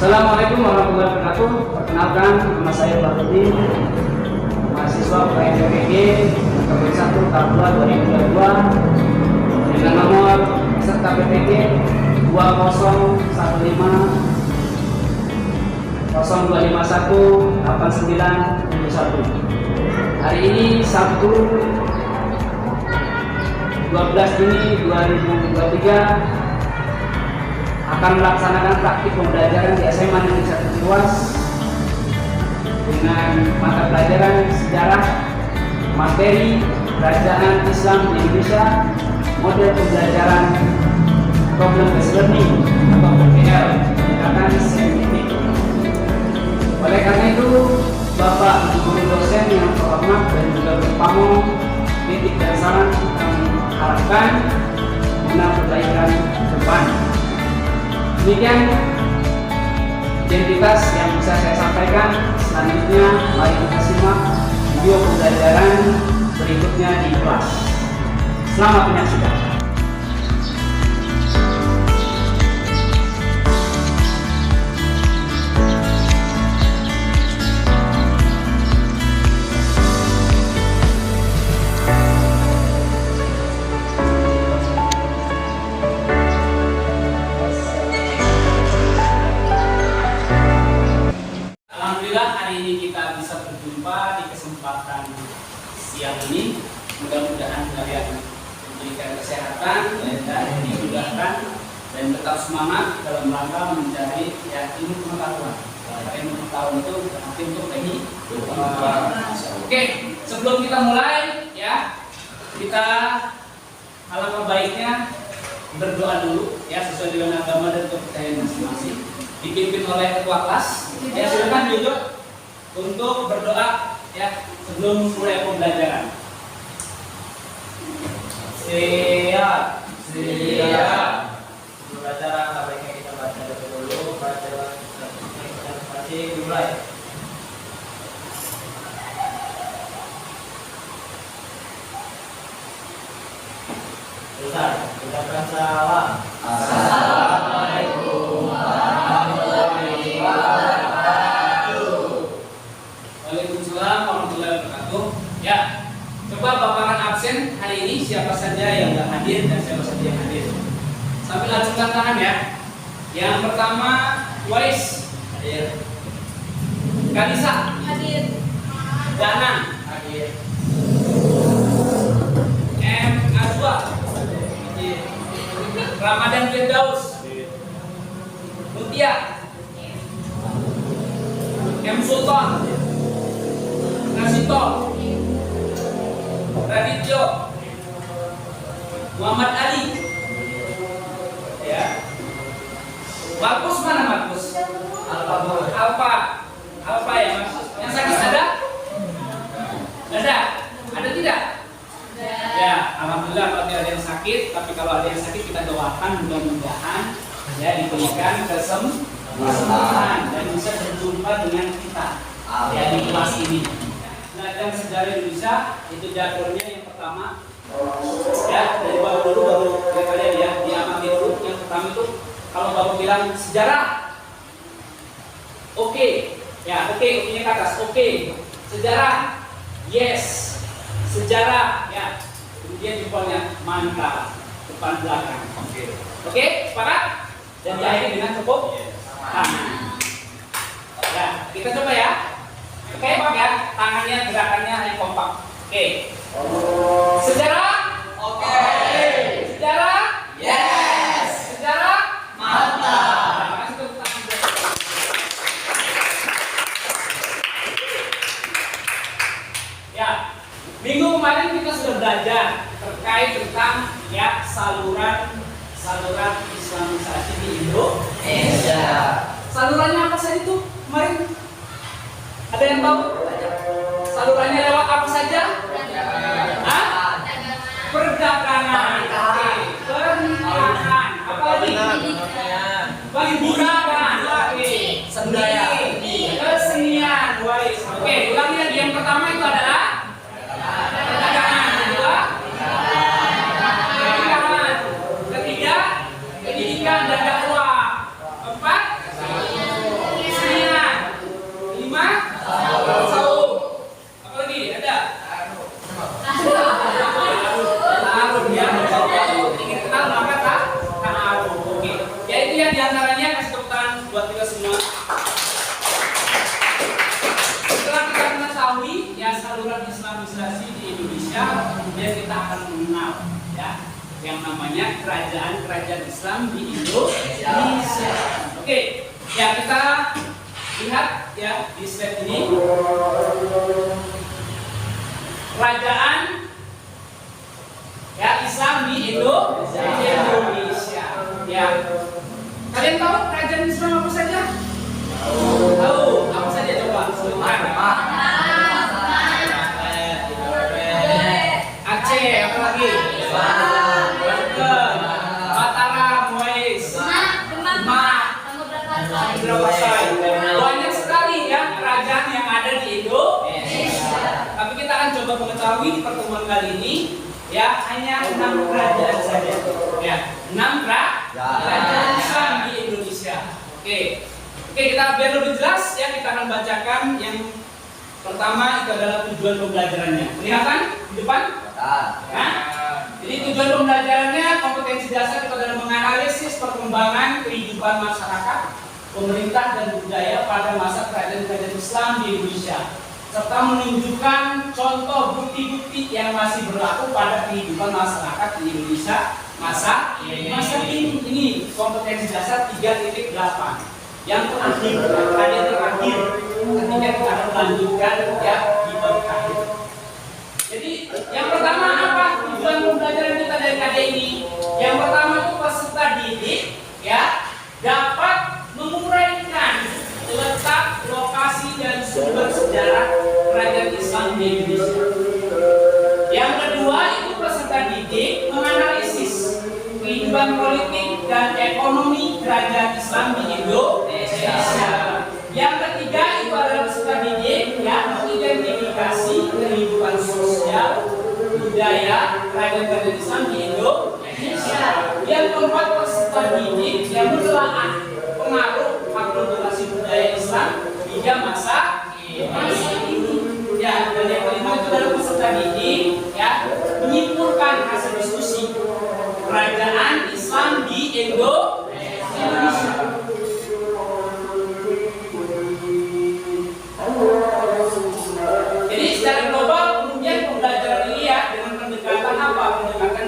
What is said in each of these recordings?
Assalamualaikum warahmatullahi wabarakatuh. Perkenalkan, nama saya Bahrudin, mahasiswa PPPG Kabupaten 1 tahun 2022 dengan nomor peserta PPG 201518971. Hari ini Sabtu 12 Juni 2023 akan melaksanakan praktik pembelajaran di SMA Negeri 1 Ciruas dengan mata pelajaran sejarah materi kerajaan Islam di Indonesia, model pembelajaran problem based learning atau PBL, pendekatan saintifik. Oleh karena itu, Bapak guru dosen yang terhormat dan juga berpamong, kritik dan saran kami harapkan guna perbaikan depan. Demikian identitas yang bisa saya sampaikan. Selanjutnya, mari kita simak video pembelajaran berikutnya di kelas. Selamat menyaksikan. Hari ini kita bisa berjumpa di kesempatan siang ini. Mudah-mudahan kalian diberikan kesehatan dan dimudahkan dan tetap semangat dalam rangka mencari ilmu pengetahuan. Ilmu pengetahuan itu berarti untuk kehidupan. Oke, sebelum kita mulai ya, kita alangkah baiknya berdoa dulu ya, sesuai dengan agama dan kepercayaan masing-masing. Dipimpin oleh ketua kelas. Ya, silakan duduk untuk berdoa ya sebelum mulai pembelajaran. Siap. Pembelajaran baiknya kita baca dulu. Pelajaran masih dimulai. Ustaz, kita salam. Assalamualaikum warahmatullahi wabarakatuh. Waalaikumsalam warahmatullahi wabarakatuh. Ya, coba paparan absen hari ini siapa saja yang nggak hadir dan siapa saja yang hadir. Sambil acungkan tangan ya. Yang pertama, Wais hadir. Kalisa hadir. Dana hadir. M Azwa hadir. Ramadan Firdaus Mutia. M Sultan Nasito Radityo Muhammad Ali ya. Markus mana Markus? Alfa ya Mas. Yang sakit ada? Ada tidak? Ya, alhamdulillah kalau tidak ada yang sakit. Tapi kalau ada yang sakit kita doakan mudah-mudahan ya diberikan kesembuhan dan bisa berjumpa dengan kita ya di kelas ini. Belajar sejarah Indonesia itu jadwalnya yang pertama ya, dari bawah dulu baru kalian ya diamati dulu. Yang pertama itu kalau bapak bilang sejarah, oke ya, oke-nya ke atas, oke. Sejarah, yes. Sejarah ya, kemudian jempolnya mantap, depan belakang, oke, sepakat? Dan diakhiri dengan cukup tangan. Ya, kita coba ya. Oke, Pak ya, tangannya gerakannya hanya kompak. Oke. Sejarah? Oke. Sejarah? Yes. Sejarah? Mantap. Kasih tepuk tangan dulu. Ya, minggu kemarin kita sudah belajar terkait tentang ya saluran Islamisasi di Indonesia. Salurannya apa saja itu kemarin? Ada yang tahu? Salurannya lewat apa saja? Hah? Perdagangan. Pernikahan. Apa lagi? Hiburan. Seni. Kesenian. Oke, ulangi lagi. Yang pertama itu adalah perdagangan. Kedua, pernikahan. Ketiga, pendidikan dan dakwah. Keempat, kerajaan Islam di Indonesia. Oke, ya kita lihat ya di slide ini kerajaan ya Islam di Indonesia. Ya, kalian tahu kerajaan Islam apa saja? Tahu apa saja coba? Aceh, apa lagi? Mataram, Muais, Demak, Samudra Pasai. Banyak sekali ya kerajaan yang ada di Indonesia. Tapi kita akan coba mengetahui di pertemuan kali ini ya hanya 6 kerajaan saja. Ya, 6 kerajaan Islam di Indonesia. Oke, kita biar lebih jelas ya kita akan bacakan yang pertama itu adalah tujuan pembelajarannya. Kelihatan di depan? Ya. Jadi tujuan pembelajarannya kompetensi dasar itu adalah menganalisis perkembangan kehidupan masyarakat, pemerintah dan budaya pada masa kerajaan-kerajaan Islam di Indonesia, serta menunjukkan contoh bukti-bukti yang masih berlaku pada kehidupan masyarakat di Indonesia masa kini. Ini kompetensi dasar 3.8. Yang terakhir, ada terakhir ketika kita akan melanjutkan ya di bab akhir. Jadi yang pertama apa tujuan pembelajaran kita dari KD ini? Yang pertama itu peserta didik ya dapat menguraikan letak, lokasi dan sumber sejarah kerajaan Islam di Indonesia. Yang kedua itu peserta didik menganalisis kehidupan politik dan ekonomi kerajaan Islam di Indonesia. Yang ketiga itu adalah peserta didik yang mengidentifikasi kehidupan sosial budaya kerajaan Islam di Indonesia. Yang keempat peserta didik yang menelaah pengaruh akulturasi budaya Islam hingga masa ini. Ya, dan yang kelima itu adalah peserta didik ya menyimpulkan hasil diskusi kerajaan Islam di Indonesia. Jadi secara global kemudian pembelajaran ini ya dengan pendekatan apa? Pendekatan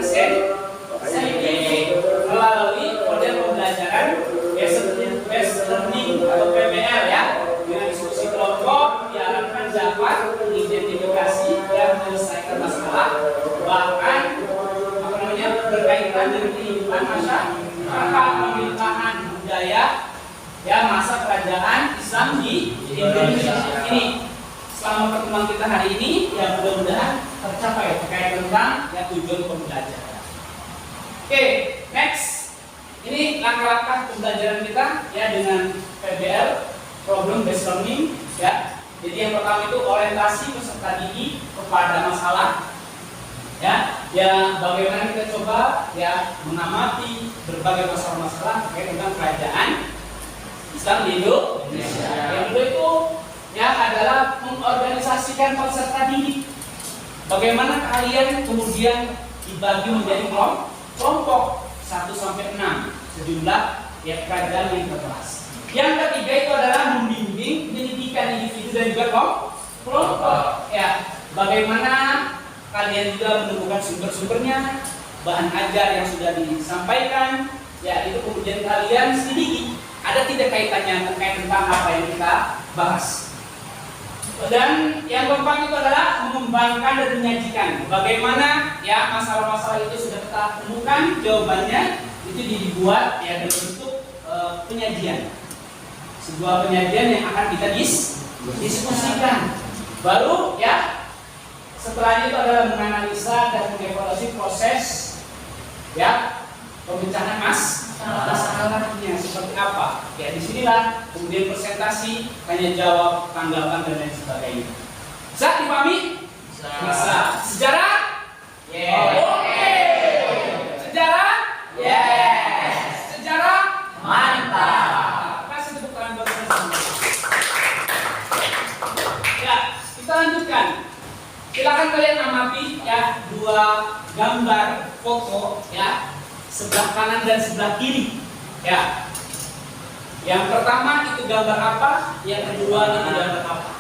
saintifik melalui model pembelajaran based learning atau PBL ya dengan diskusi kelompok diarahkan dapat mengidentifikasi dan menyelesaikan masalah bahkan berkaitan dengan kehidupan masyarakat, pemerintahan budaya ya masa kerajaan Islam di Indonesia ini. Selama pertemuan kita hari ini ya mudah-mudahan tercapai terkait tentang ya tujuan pembelajaran. Oke, next. Ini langkah-langkah pembelajaran kita ya dengan PBL, problem based learning ya. Jadi yang pertama itu orientasi peserta didik kepada masalah ya bagaimana kita coba ya mengamati berbagai masalah-masalah terkait tentang kerajaan Islam di Indonesia. Yang kedua itu ya adalah mengorganisasikan peserta didik. Bagaimana kalian kemudian dibagi menjadi kelompok 1 sampai 6 sejumlah ya kerajaan yang terkelas. Yang ketiga itu adalah membimbing pendidikan individu dan juga kelompok. Ya, bagaimana kalian juga menemukan sumber-sumbernya, bahan ajar yang sudah disampaikan, ya itu kemudian kalian selidiki. Ada tidak kaitannya terkait tentang apa yang kita bahas. Dan yang keempat itu adalah mengembangkan dan menyajikan. Bagaimana ya masalah-masalah itu sudah kita temukan jawabannya itu dibuat ya dalam bentuk penyajian. Sebuah penyajian yang akan kita diskusikan. Baru ya setelah itu adalah menganalisa dan mengevaluasi proses ya pemecahan masalahnya seperti apa. Ya disinilah kemudian presentasi, tanya jawab, tanggapan dan lain sebagainya. Bisa dipahami? Bisa. Sejarah? Oke. Sejarah? Yes. Sejarah? Mantap. Kasih tepuk tangan buat teman-teman. Ya, kita lanjutkan. Silakan kalian amati ya dua gambar foto ya sebelah kanan dan sebelah kiri ya. Yang pertama itu gambar apa? Yang kedua itu gambar apa?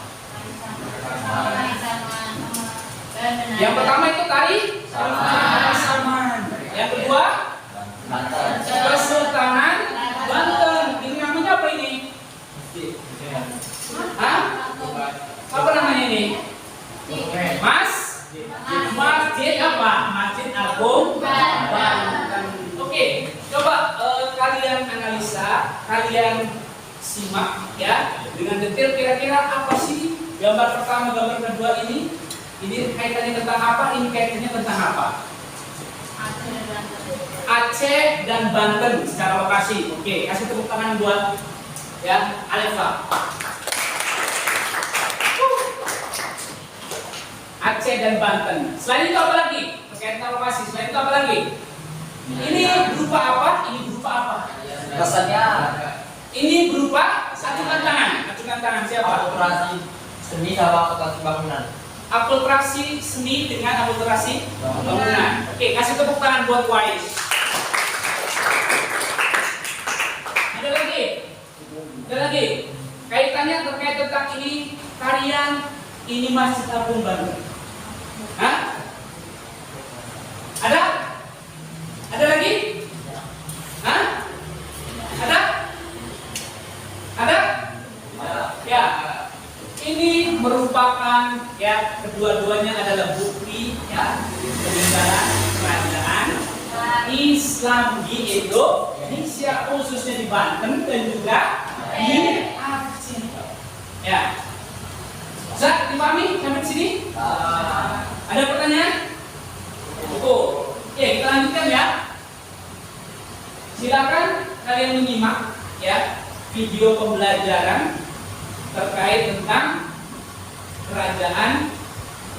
Yang pertama itu tari saman. Yang kedua Coba kalian analisa, kalian simak ya dengan detail kira-kira apa sih gambar pertama, gambar kedua ini. Ini kaitannya tentang apa? Ini kaitannya tentang apa? Aceh dan Banten secara lokasi. Oke, kasih tepuk tangan buat ya Alefa. Aceh dan Banten. Selain itu apa lagi? Terkait lokasi. Selain itu apa lagi? Ini berupa apa? Ini berupa apa? Rasanya Ini berupa acungan tangan. Acungan tangan siapa? akulturasi seni sama akulturasi bangunan. Akulturasi seni dengan akulturasi bangunan. Oke, kasih tepuk tangan buat Wise. Ada lagi? Ada lagi? Kaitannya terkait tentang ini tarian ini Masjid Agung Bandung. Hah? Ada? Ada lagi? Hah? Ada? Ada? Ya. Ini merupakan ya kedua-duanya adalah bukti ya penyelenggaraan kerajaan Islam di Indonesia, khususnya di Banten dan juga di Aceh. Ya. Zak, dipahami sampai sini? Ada pertanyaan? Cukup. Oke, kita lanjutkan ya. Silakan kalian menyimak ya video pembelajaran terkait tentang kerajaan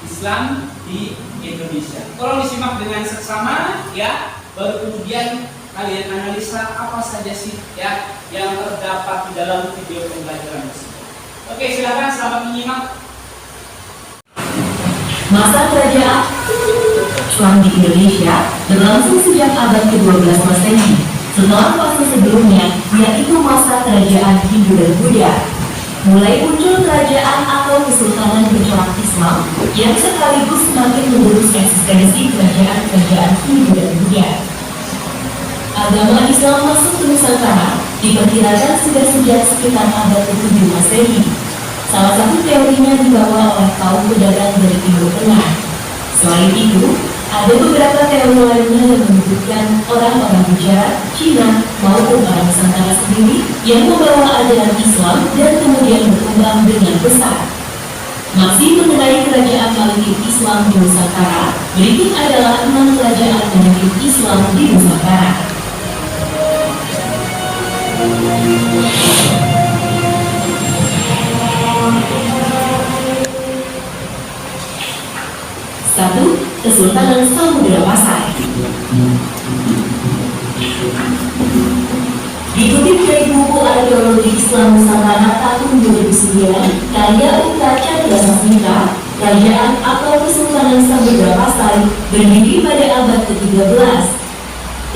Islam di Indonesia. Tolong disimak dengan seksama ya, baru kemudian kalian analisa apa saja sih ya yang terdapat di dalam video pembelajaran tersebut. Oke, silakan selamat menyimak. Masa kerajaan Islam di Indonesia berlangsung sejak abad ke-12 Masehi. Setelah fase sebelumnya, yaitu masa kerajaan Hindu dan Buddha, mulai muncul kerajaan atau kesultanan bercorak Islam yang sekaligus semakin mengurus eksistensi kerajaan-kerajaan Hindu dan Buddha. Agama Islam masuk ke Nusantara diperkirakan sudah sejak sekitar abad ke-7 Masehi. Salah satu teorinya dibawa oleh kaum pedagang dari Timur Tengah. Selain itu, ada beberapa teori lainnya yang menyebutkan orang-orang Gujarat, Cina, maupun orang Nusantara sendiri yang membawa ajaran Islam dan kemudian berkembang dengan besar. Masih mengenai kerajaan Malikin Islam di Nusantara, berikut adalah 6 kerajaan Malikin Islam di Nusantara. Satu, Kesultanan Samudra Pasai. Dikutip dari buku Arkeologi Islam Nusantara tahun 2009, karya Uta Chandra Sasmita, kerajaan atau Kesultanan Samudra Pasai berdiri pada abad ke-13.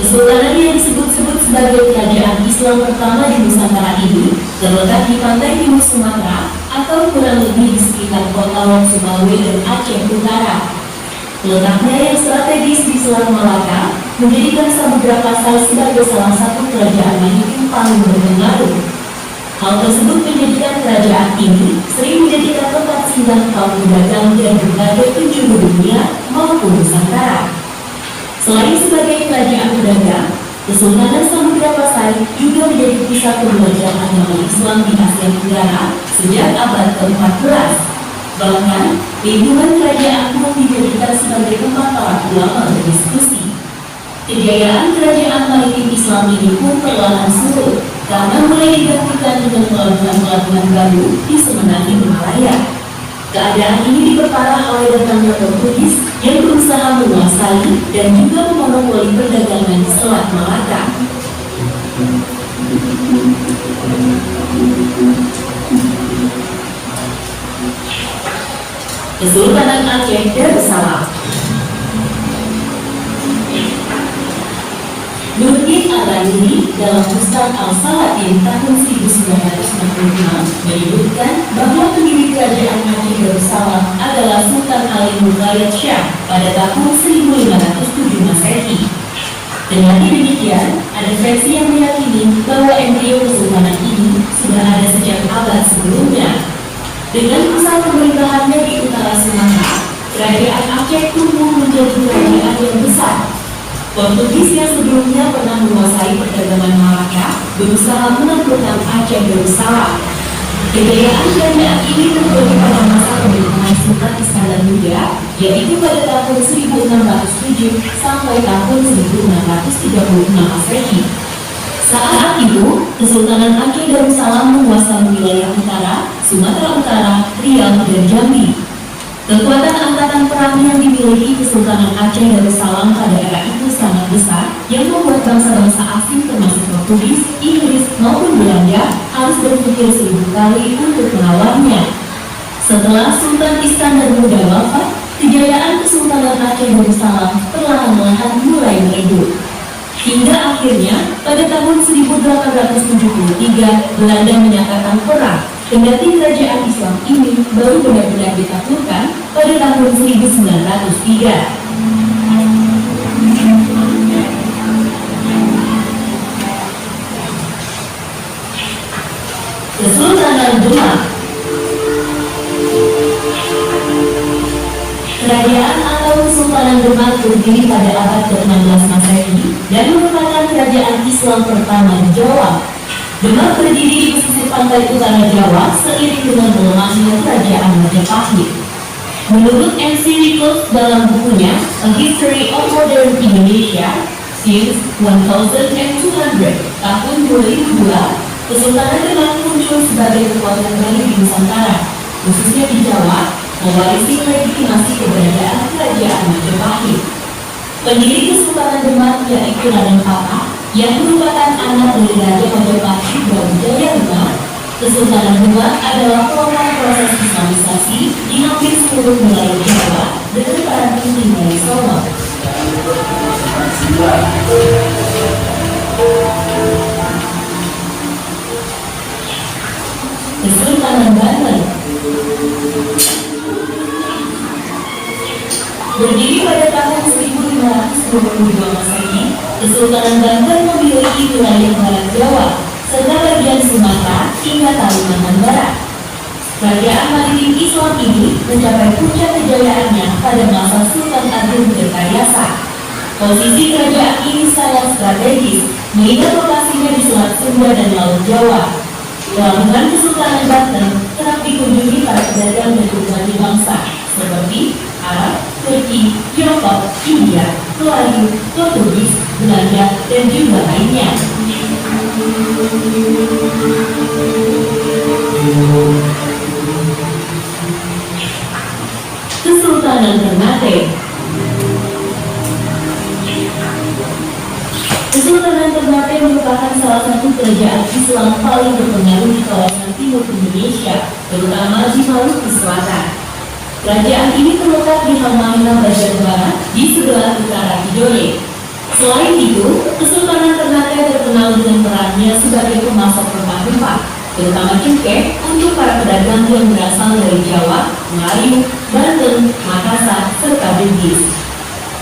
Kesultanan yang disebut-sebut sebagai kerajaan Islam pertama di Nusantara ini terletak di pantai timur Sumatera atau kurang lebih di sekitar kota Wong Sumawe dan Aceh Utara. Letaknya yang strategis di Selat Malaka menjadikan Samudra Pasai sebagai salah satu kerajaan maritim paling berpengaruh. Hal tersebut menjadikan kerajaan ini sering menjadikan tempat singgah kaum pedagang dari berbagai penjuru dunia maupun Nusantara. Selain sebagai kerajaan pedagang, Kesultanan Samudra Pasai juga menjadi pusat pembelajaran agama Islam di Asia Tenggara sejak abad ke-14. Bahkan, lingkungan kerajaan pun dijadikan sebagai tempat para ulama berdiskusi. Kejayaan kerajaan maritim Islam ini pun perlahan surut karena mulai digantikan dengan pelabuhan-pelabuhan baru di semenanjung Malaya. Keadaan ini diperparah oleh datangnya Portugis yang berusaha menguasai dan juga memonopoli perdagangan di Selat Malaka. Kesultanan Aceh Darussalam. Nurdin Al-Raini dalam Musnad Al-Salatin tahun 1966 menyebutkan bahwa pendiri kerajaan Aceh Darussalam adalah Sultan Ali Mughayat Shah pada tahun 1507 Masehi. Dengan demikian, ada versi yang meyakini bahwa embrio kesultanan ini sudah ada sejak abad sebelumnya. Dengan pusat pemerintahannya di utara Sumatera, kerajaan Aceh tumbuh menjadi kerajaan yang besar. Portugis yang sebelumnya pernah menguasai menguasai perdagangan Malaka, berusaha menaklukkan Aceh Darussalam. Kejayaan kerajaan ini terjadi pada masa pemerintahan Sultan Iskandar Muda, yaitu pada tahun 1607 sampai tahun 1636 Masehi. Saat itu, Kesultanan Aceh Darussalam menguasai wilayah utara, Sumatera Utara, Riau, dan Jambi. Kekuatan angkatan perang yang dimiliki Kesultanan Aceh Darussalam pada era itu sangat besar, yang membuat bangsa-bangsa asing termasuk Portugis, Inggris, maupun Belanda harus berpikir 1000 kali untuk melawannya. Setelah Sultan Iskandar Muda wafat, kejayaan Kesultanan Aceh Darussalam perlahan-lahan mulai meredup. Hingga akhirnya, pada tahun 1873, Belanda menyatakan perang. Kendati kerajaan Islam ini baru benar-benar ditaklukkan pada tahun 1903. Kesultanan Demak. Kerajaan atau Kesultanan Demak berdiri pada abad ke-16 Masehi dan merupakan kerajaan Islam pertama di Jawa. Demak berdiri di pesisir pantai utara Jawa seiring dengan melemahnya kerajaan Majapahit. Menurut MC Nichols dalam bukunya A History of Modern Indonesia since 1200 tahun 2002, Kesultanan Demak muncul sebagai kekuatan baru di Nusantara, khususnya di Jawa, mewarisi legitimasi keberadaan kerajaan Majapahit. Pendiri Kesultanan Demak yaitu Raden Patah, yang merupakan anak dari Raja Majapahit Brawijaya V. Kesultanan Demak adalah pelopor proses Islamisasi di hampir seluruh wilayah Jawa dengan peran penting dari Solo. Kesultanan Banten berdiri pada tahun 1522 Masehi. Kesultanan Banten memiliki wilayah barat Jawa, serta bagian Sumatera hingga Kalimantan Barat. Kerajaan maritim Islam ini mencapai puncak kejayaannya pada masa Sultan Agung Tirtayasa. Posisi kerajaan ini sangat strategis, mengingat lokasinya di Selat Sunda dan Laut Jawa. Pelabuhan Kesultanan Banten kerap dikunjungi para pedagang dan berbagai bangsa, seperti Arab, Turki, Tiongkok, India, Melayu, Portugis, Belanda, dan juga lainnya. Kesultanan Ternate. Kesultanan Ternate merupakan salah satu kerajaan Islam paling berpengaruh di kawasan timur Indonesia, terutama di Maluku Selatan. Kerajaan ini terletak di Halmahera bagian barat di sebelah utara Tidore. Selain itu, Kesultanan Ternate terkenal dengan perannya sebagai pemasok rempah-rempah, terutama cengkeh untuk para pedagang yang berasal dari Jawa, Melayu, Banten, Makassar, serta Bugis.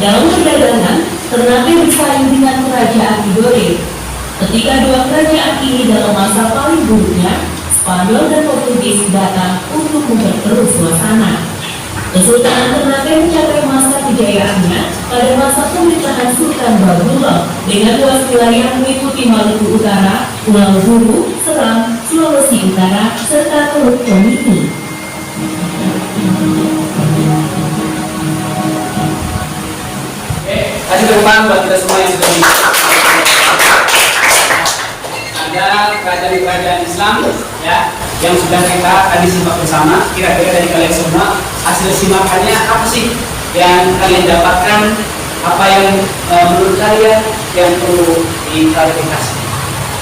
Dalam perdagangan, Ternate bersaing dengan Kerajaan Tidore. Ketika dua kerajaan ini dalam masa paling buruknya, Spanyol dan Portugis datang untuk memperkeruh suasana. Kesultanan Ternate mencapai masa kejayaannya pada masa pemerintahan Sultan Bagulo dengan luas wilayah meliputi Maluku Utara, Pulau Buru, Seram, Sulawesi Utara, serta Teluk Tomini. Kasih teman buat kita semua yang sudah ada kerajaan-kerajaan Islam ya yang sudah kita tadi simak bersama. Kira-kira dari kalian semua hasil simakannya apa sih yang kalian dapatkan, apa yang menurut kalian yang perlu diklarifikasi?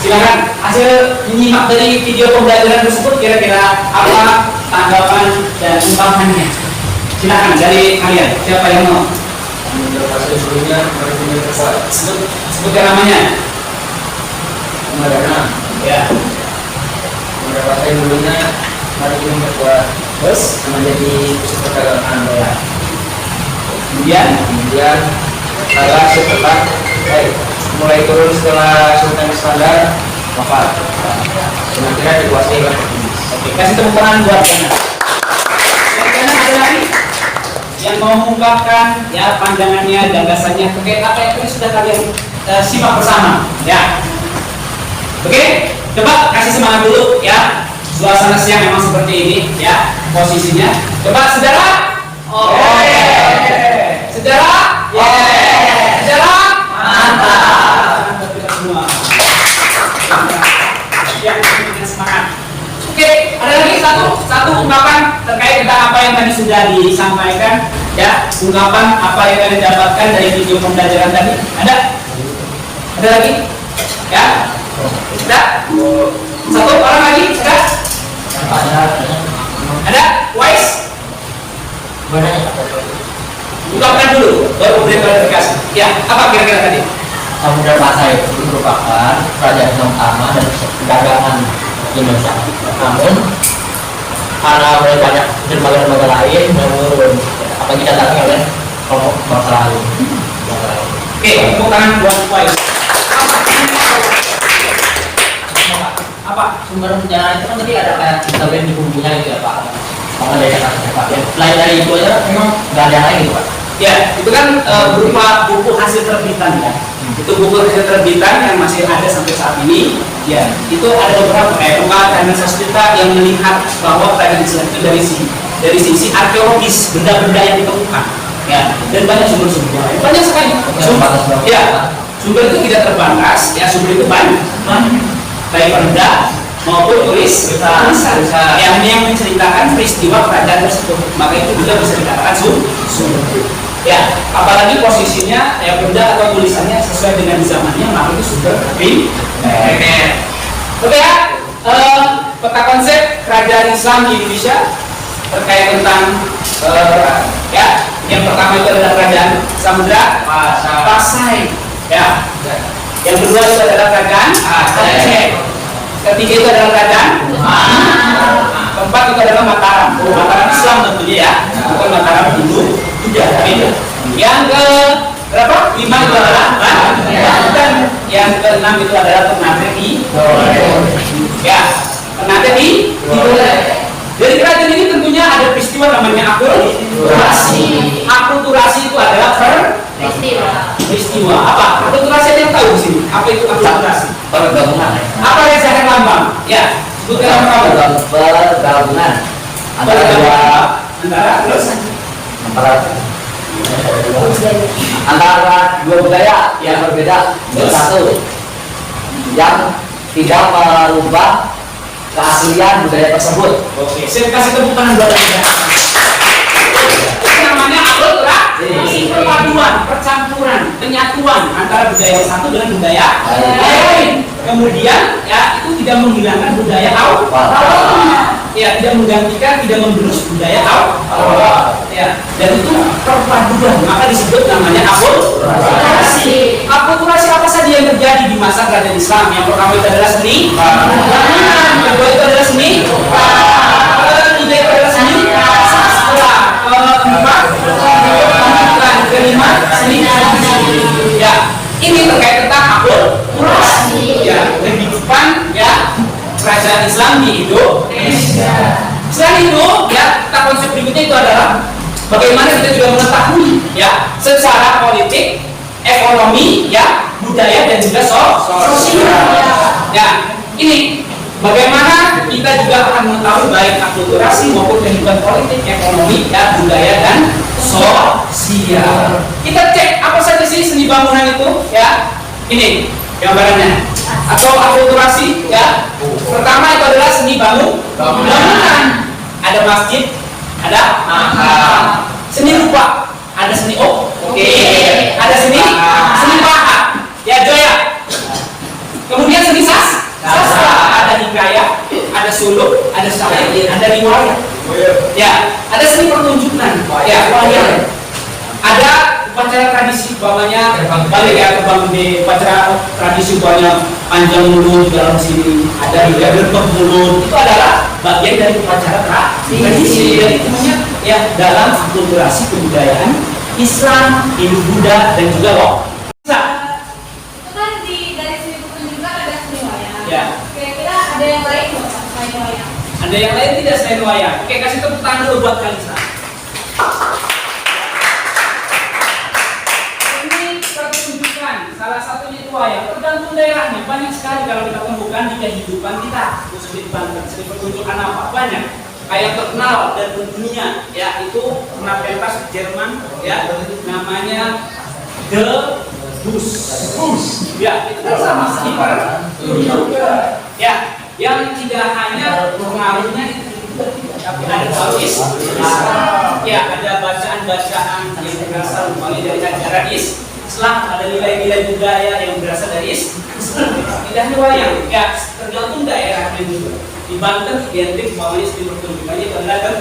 Silakan hasil menyimak dari video pembelajaran tersebut, kira-kira apa tanggapan dan umpangannya. Silakan dari kalian, siapa yang mau? Hasil sebelumnya Sebutkan namanya. Kemudian Ya. mendapatkan dulunya mari kita memperkuat Terus menjadi pusat perdagangan ya. kemudian Setelah setelah mulai turun setelah Sultan Iskandar wafat, sementara dikuasai oleh Portugis. oke, kasih tepuk tangan buat Gana. Gana ada lagi yang mau mengungkapkan ya pandangannya, gagasannya terkait apa yang sudah kalian simak bersama ya. Oke, coba kasih semangat dulu ya. Suasana siang memang seperti ini ya posisinya. Coba saudara. Oke. Saudara. Saudara. Mantap. Kita semua. Ya, kita semangat. Oke, ada lagi satu ungkapan terkait tentang apa yang tadi sudah disampaikan ya. Ungkapan apa yang kalian dapatkan dari video pembelajaran tadi. Ada lagi? Ya? Ada? Satu orang lagi? Ada? Wise? Ungkapkan dulu, baru beri klarifikasi. Ya, apa kira-kira tadi? Samudra Pasai itu merupakan kerajaan yang utama dan perdagangan Indonesia. Namun karena mulai banyak dermaga-dermaga lain menurun, apa kita datang oleh kelompok bangsa lain. Oke, tepuk tangan buat Wise. Apa? Sumber penjara itu kan tadi ada kayak kita di bumbunya gitu ya Pak. Kalau ada kata Pak. Ya, selain dari itu aja memang nggak ada yang lain gitu Pak. Ya, itu kan berupa buku hasil terbitan ya. Itu buku hasil terbitan yang masih ada sampai saat ini. Ya, itu ada beberapa kayak dan sastra yang melihat bahwa kerajaan Islam itu dari sisi arkeologis benda-benda yang ditemukan. Ya, dan banyak sumber-sumber lain. Banyak sekali. Sumber itu tidak terbatas. Ya, sumber itu banyak. Baik benda maupun tulisan yang menceritakan peristiwa kerajaan tersebut, maka itu juga bisa dikatakan sumber. Ya, apalagi posisinya ya benda atau tulisannya sesuai dengan zamannya, maka itu sumber primer. Oke ya, peta konsep kerajaan Islam di Indonesia terkait tentang ya, yang pertama itu adalah kerajaan Samudra Pasai. Ya, yang kedua itu adalah kerajaan Aceh. Ketiga itu adalah kerajaan keempat itu adalah Mataram. Mataram Islam tentunya ya, bukan Mataram Hindu. Sudah beda. Yang ke berapa? 5 itu adalah dan yang ke-6 itu adalah Ternate di ya, Ternate di dari kerajaan ini tentunya ada peristiwa namanya akulturasi. Akulturasi itu adalah peristiwa. Apa? Akulturasi ada yang tahu di sini? Apa itu akulturasi? Pergabungan. Apa rencana lambang? Ya, sebutkan nama kamu. Pergabungan antara dua budaya yang berbeda bersatu, yang tidak merubah keaslian budaya tersebut. Oke, saya kasih tepuk tangan buat Anda. Itu namanya akulturasi, perpaduan, percampuran, penyatuan antara budaya satu dengan budaya lain. Kemudian ya itu tidak menghilangkan budaya awal. Ya, tidak menggantikan, tidak memberus budaya awal. Ya, dan itu perpaduan, maka disebut namanya akulturasi. Akulturasi apa saja yang terjadi di masa kerajaan Islam? Yang pertama itu adalah seni, yang kedua itu adalah seni, ketiga itu adalah seni sastra, keempat kelima seni. Ya, ini terkait tentang akulturasi. Ya, kehidupan ya kerajaan Islam di Indonesia. Selain itu, ya, kita konsep berikutnya itu adalah bagaimana kita juga mengetahui ya secara politik, ekonomi, ya, budaya dan juga sosial. Ya, ini bagaimana kita juga akan mengetahui baik akulturasi maupun kehidupan politik, ekonomi, ya, budaya dan sosial. Kita cek apa saja sih seni bangunan itu, ya. Ini gambarannya atau akulturasi ya. Pertama itu adalah seni bangunan. Ada masjid, ada makam. Seni rupa, ada seni ada seni pahat. Ya, Joya. Kemudian seni sastra, ada hikayat, ada suluk, ada syair, ada riwayat. Ya, ada seni pertunjukan. Ya, wayang. Ada upacara tradisi, umpamanya balik ya terbang di upacara tradisi umpamanya panjang mulut dalam sini, ada juga gerbek mulut, itu adalah bagian dari upacara tradisi. Dan itu namanya ya dalam akulturasi kebudayaan Islam, Hindu, Buddha dan juga Islam. Itu kan di dari seni pertunjukan ada seni wayang. Ya. Kira-kira ada yang lain nggak Pak, selain wayang? Ada yang lain tidak selain wayang? Oke, kasih tepuk tangan dulu buat Kalisa. Ini pertunjukan, salah satunya itu wayang. Tergantung daerahnya. banyak sekali kalau kita temukan di kehidupan kita, khususnya di Banten. Seni pertunjukan apa? Banyak. Kayak terkenal dan mendunia, ya itu pernah pentas di Jerman, ya namanya The Bus. Ya itu kan sama seni pertunjukan. Ya, yang tidak hanya pengaruhnya itu, tapi ada bauis, ya ada bacaan-bacaan yang berasal dari ajaran Islam, ada nilai-nilai budaya yang berasal dari Islam. Tidak hanya wayang, ya tergantung daerahnya juga. Di Banten identik bahwa seni pertunjukannya adalah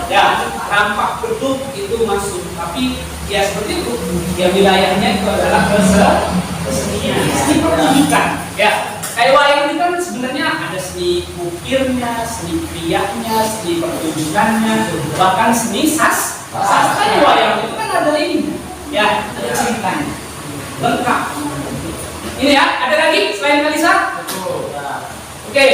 ya rampak beduk itu masuk, tapi ya seperti itu, ya wilayahnya itu adalah kesenian, seni pertunjukan, ya. Kayak wayang itu kan sebenarnya ada seni ukirnya, seni kriaknya, seni pertunjukannya, bahkan seni sastra wayang itu kan ada ini, ya ada ceritanya, lengkap. Ini ya, ada lagi selain Kalisa? Oke.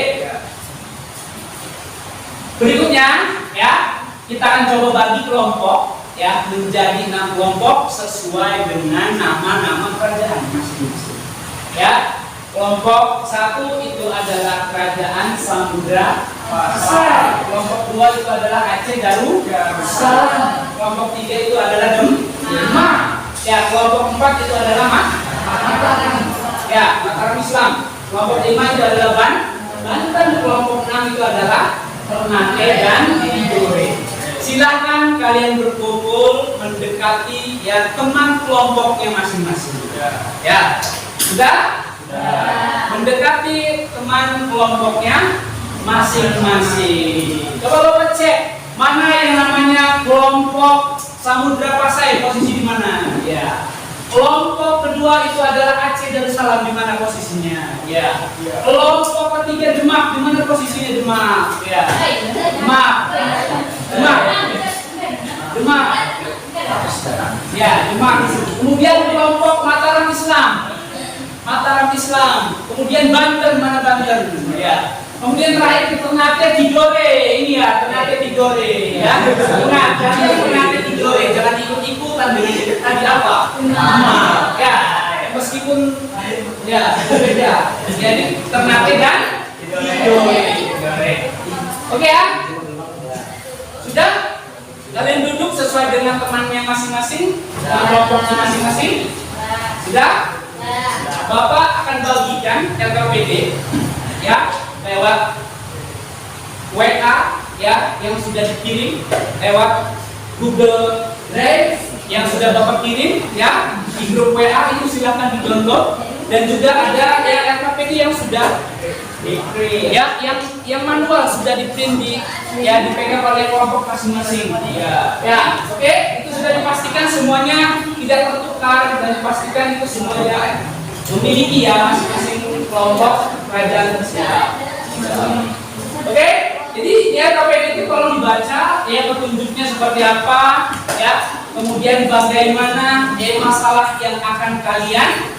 Berikutnya, ya kita akan coba bagi kelompok, ya menjadi 6 kelompok sesuai dengan nama-nama kerajaan masing-masing. Ya. Kelompok 1 itu adalah Kerajaan Samudra Pasai. Kelompok 2 itu adalah Aceh Darussalam. Kelompok 3 itu adalah Demak. Ya, kelompok 4 itu adalah Mataram. Ya, Mataram Islam. Kelompok 5 itu adalah Banten. Kelompok 6 itu adalah Ternate dan Tidore. Silahkan kalian berkumpul mendekati ya teman kelompoknya masing-masing. Ya, sudah? Mendekati teman kelompoknya masing-masing. Coba Bapak cek mana yang namanya kelompok Samudra Pasai, posisi di mana? Ya. Kelompok kedua itu adalah Aceh Darussalam, di mana posisinya? Ya. Kelompok ketiga Demak, di mana posisinya Demak? Ya. Demak. Ya, Demak. Kemudian kelompok Mataram Islam. Kemudian Banten, mana Banten? Ya. Kemudian terakhir Ternate Tidore, ini ya Ternate Tidore, ya. Ternate Tidore, jangan ikut-ikutan dengan tadi apa? Nama, ya. Meskipun ya berbeda. Jadi Ternate dan Tidore. Oke ya? Sudah? Kalian duduk sesuai dengan temannya masing-masing, kelompoknya masing-masing. Sudah? Bapak akan bagikan LKPD ya lewat WA ya yang sudah dikirim, lewat Google Drive yang sudah Bapak kirim ya di grup WA itu silahkan di-download, dan juga ada ya LKPD yang sudah di-print ya yang manual sudah di-print ya dipegang oleh kelompok masing-masing ya oke. Itu sudah dipastikan semuanya tidak tertukar dan dipastikan itu semuanya memiliki ya masing-masing kelompok kerajaan tersebut. Oke, jadi ya KPD itu kalau dibaca ya petunjuknya seperti apa ya, kemudian bagaimana ya masalah yang akan kalian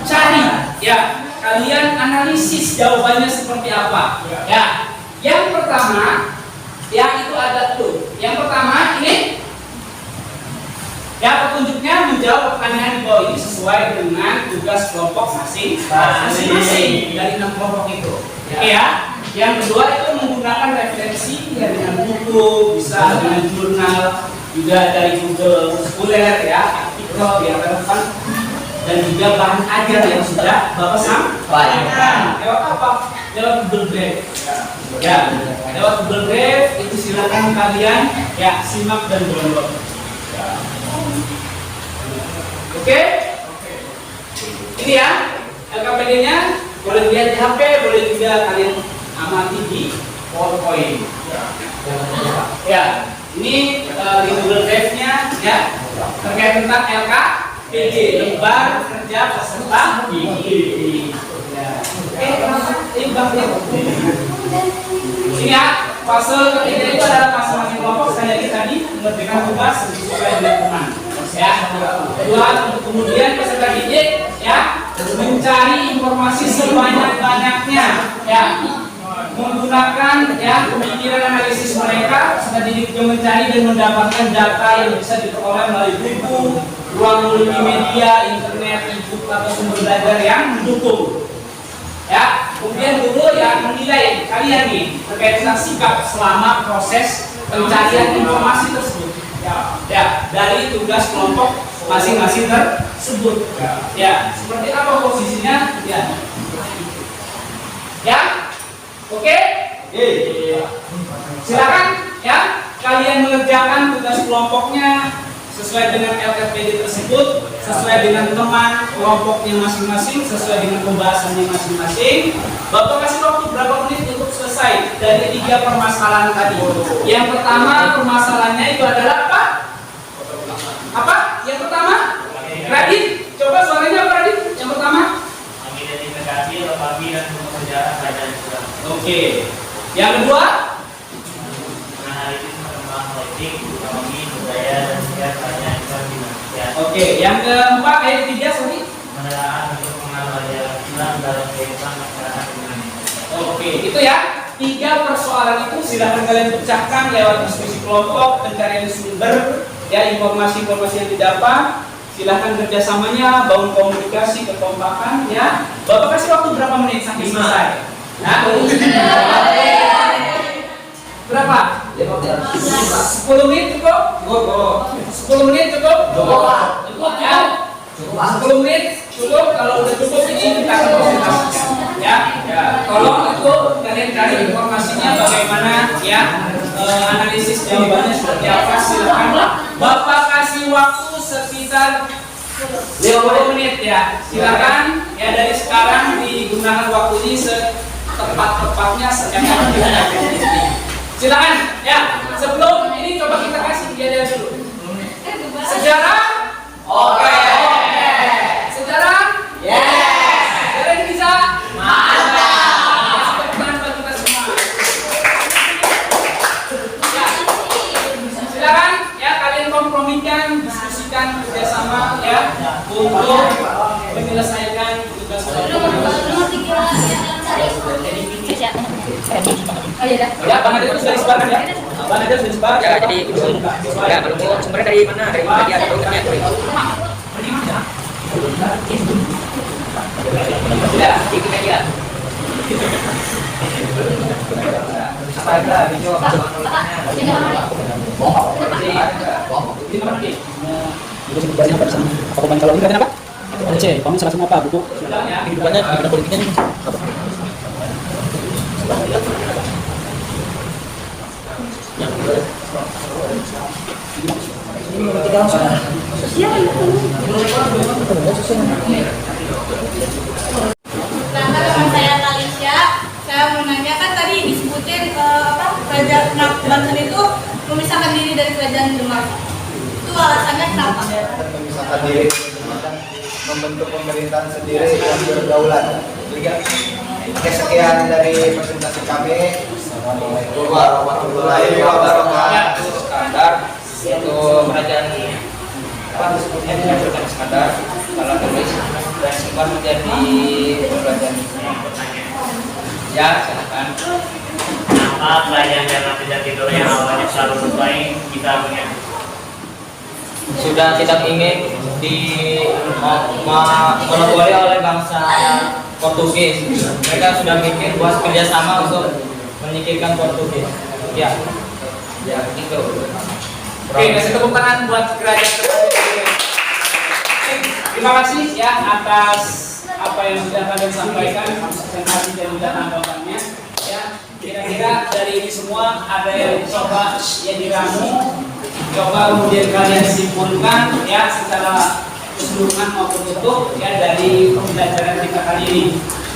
cari ya, kalian analisis jawabannya seperti apa ya. Yang pertama ya itu ada tuh. Yang pertama ini ya petunjuknya menjawab pertanyaan di bawah ini sesuai dengan tugas kelompok masing-masing dari 6 kelompok itu. Oke ya. Yang kedua itu menggunakan referensi ya, dengan buku, bisa dengan jurnal, juga dari Google Scholar ya, artikel yang relevan, dan juga bahan ajar yang sudah Bapak sampaikan. Lewat apa? Lewat Google Drive. Ya, lewat Google Drive itu silakan kalian ya simak dan download. Oke? Ini ya LKPD-nya, boleh lihat di HP, boleh juga kalian amati di PowerPoint. Ya, ini di Google Drive-nya ya terkait tentang LKPD, lembar kerja peserta didik. Oke, ini ya fase ketiga itu adalah masing-masing kelompok sekali lagi tadi mengerjakan tugas sesuai dengan teman. Ya, kedua kemudian peserta didik ya mencari informasi sebanyak-banyaknya ya, menggunakan ya pemikiran analisis mereka. Peserta didik juga mencari dan mendapatkan data yang bisa diperoleh melalui buku, ruang multimedia, internet, e-book atau sumber belajar yang mendukung. Ya, kemudian guru yang menilai kalian nih terkait dengan sikap selama proses pencarian informasi tersebut. Ya, dari tugas kelompok masing-masing tersebut. Ya, seperti apa posisinya? Ya, oke? Silakan ya, kalian mengerjakan tugas kelompoknya sesuai dengan LKPD tersebut, sesuai dengan teman kelompoknya masing-masing, sesuai dengan pembahasannya masing-masing. Bapak kasih waktu berapa menit untuk selesai dari 3 permasalahan tadi. Yang pertama permasalahannya itu adalah apa? Apa? Yang pertama? Radit, coba suaranya apa Radit? Yang pertama? Identifikasi, lokasi, dan sejarah kerajaan Islam. Oke. Yang kedua? Analisis perkembangan politik, ekonomi, budaya, dan sejarah kerajaan Islam di Indonesia. Oke. Yang keempat, ayat 3, sorry. Menelaah untuk mengenal ajaran Islam dalam kehidupan masyarakat Indonesia. Oke, itu ya. 3 persoalan itu silahkan kalian pecahkan lewat diskusi kelompok, pencarian sumber, ya informasi-informasi yang didapat. Silahkan kerjasamanya, bangun komunikasi, kekompakan, ya. Bapak kasih waktu berapa menit sampai selesai? Nah, berapa? 10 menit cukup? 10 menit cukup? Cukup ya? 10 menit cukup. Kalau udah cukup ini kita akan presentasikan, ya. Tolong itu kalian cari informasinya bagaimana, ya. Analisis jawabannya seperti apa, silakan. Bapak kasih waktu sekitar 50 menit ya. Silakan ya, dari sekarang digunakan waktu ini setepat-tepatnya sejak silakan ya. Sebelum ini coba kita kasih dia dulu. Sejarah? Oke. Sejarah? Yes. Sejarah ini bisa? Mantap. Tepuk tangan buat kita semua. Ya. Silakan ya, kalian kompromikan, diskusikan kerjasama ya untuk menyelesaikan tugas ya. Bang Adel sudah disebarkan ya. Bang Adel sudah disebar. Ya, jadi ya, menunggu sumbernya dari mana? Dari media atau internet? Ya, Di media. Apa ada video apa? Apa kalau ini katanya apa? C, kamu salah semua apa buku? Kehidupannya, kehidupan politiknya nih. Apa? Nama saya Talisha. Saya mau nanya, kan tadi disebutin kerajaan Banten itu memisahkan diri dari kerajaan Demak. Itu alasannya kenapa? Memisahkan diri, membentuk pemerintahan sendiri yang berdaulat. Sekian dari presentasi kami. Assalamualaikum warahmatullahi wabarakatuh. Standar itu kerajaan apa disebutnya kerajaan Iskandar kalau tulis dan sempat menjadi kerajaan ya. Silakan. Kenapa kerajaan Jangan Tidak Tidur yang awalnya selalu berbaik kita punya? Sudah tidak ingin monopoli oleh bangsa Portugis. Mereka sudah bikin buat kerjasama untuk menyingkirkan Portugis. Ya gitu. oke, kasih tepuk tangan buat kerajaan. Terima kasih ya atas apa yang sudah kalian sampaikan, presentasi dan juga tanggapannya. Ya, kira-kira dari ini semua ada yang coba ya diramu, coba kemudian kalian simpulkan ya secara keseluruhan maupun utuh ya dari pembelajaran kita kali ini.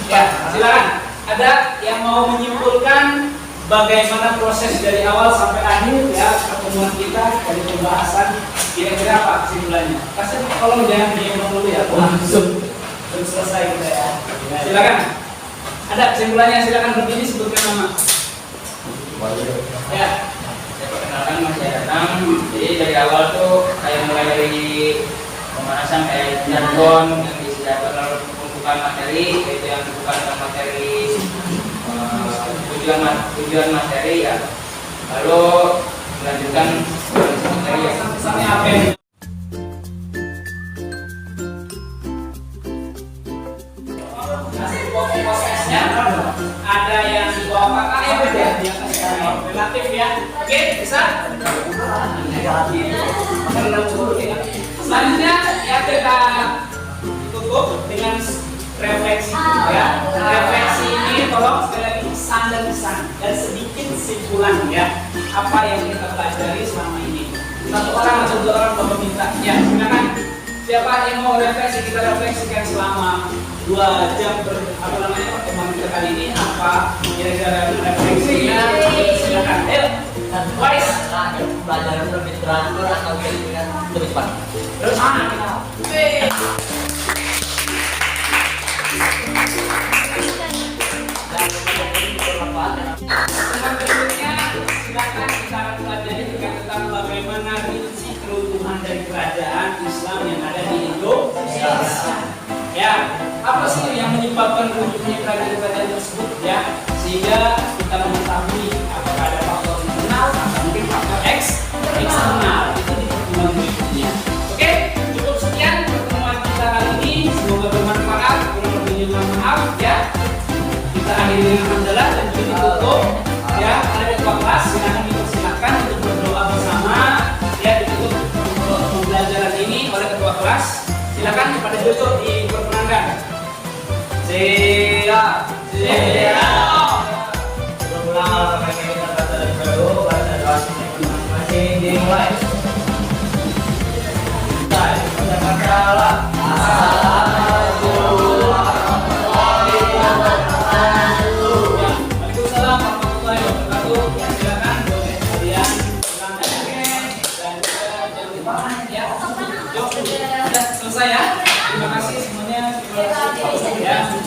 Ya, silakan. Ada yang mau menyimpulkan bagaimana proses dari awal sampai akhir ya pertemuan kita dari pembahasan, kira-kira apa kesimpulannya? Kasih tolong jangan diam dulu ya, langsung selesai kita ya. Silakan. Ada kesimpulannya, silakan berdiri sebutkan nama. Ya. Perkenalkan Mas Datang. Jadi dari awal tuh kayak mulai dari pemanasan kayak jargon yang disediakan lalu pembukaan materi, yaitu yang dibuka materi tujuan materi ya. Lalu melanjutkan materi yang Sampai apa yang ya. Ada yang di bawah KKM ya, di atas KKM. Relatif ya. Oke, bisa? Selanjutnya ya kita tutup dengan refleksi ya. Refleksi ini tolong sekali lagi pesan dan pesan dan sedikit kesimpulan ya apa yang kita pelajari selama ini. Satu orang atau dua orang kalau minta ya silakan. Siapa yang mau refleksi, kita refleksikan selama 2 jam pertemuan kita kali ini apa kira-kira refleksinya. Silakan. Ayo. Wise. Pelajaran lebih teratur atau dengan lebih cepat. Terus kita. Teman berikutnya silakan kita pelajari tentang bagaimana prinsip keruntuhan dari kerajaan Islam yang ada di Indonesia. Ya, apa sih yang menyebabkan runtuhnya kerajaan tersebut ya, sehingga kita mengetahui apakah ada faktor internal atau mungkin faktor eksternal itu di pertemuan berikutnya. Oke, cukup sekian pertemuan kita kali ini, semoga bermanfaat. Kurang lebihnya mohon maaf ya. Kita akhiri dengan hamdalah dan juga ditutup ya. Ada ketua kelas silakan dipersilakan untuk berdoa bersama ya, ditutup pembelajaran ini oleh ketua kelas. Silakan pada duduk diperkenankan. Siap. Sebelum pulang, kita baca dulu, baca doa masing-masing dimulai. Waalaikumsalam warahmatullahi wabarakatuh. Ya, silakan boleh kalian silahkan dan jangan lupa ya. Yuk, sudah selesai ya. Terima kasih semuanya. Terima kasih ya.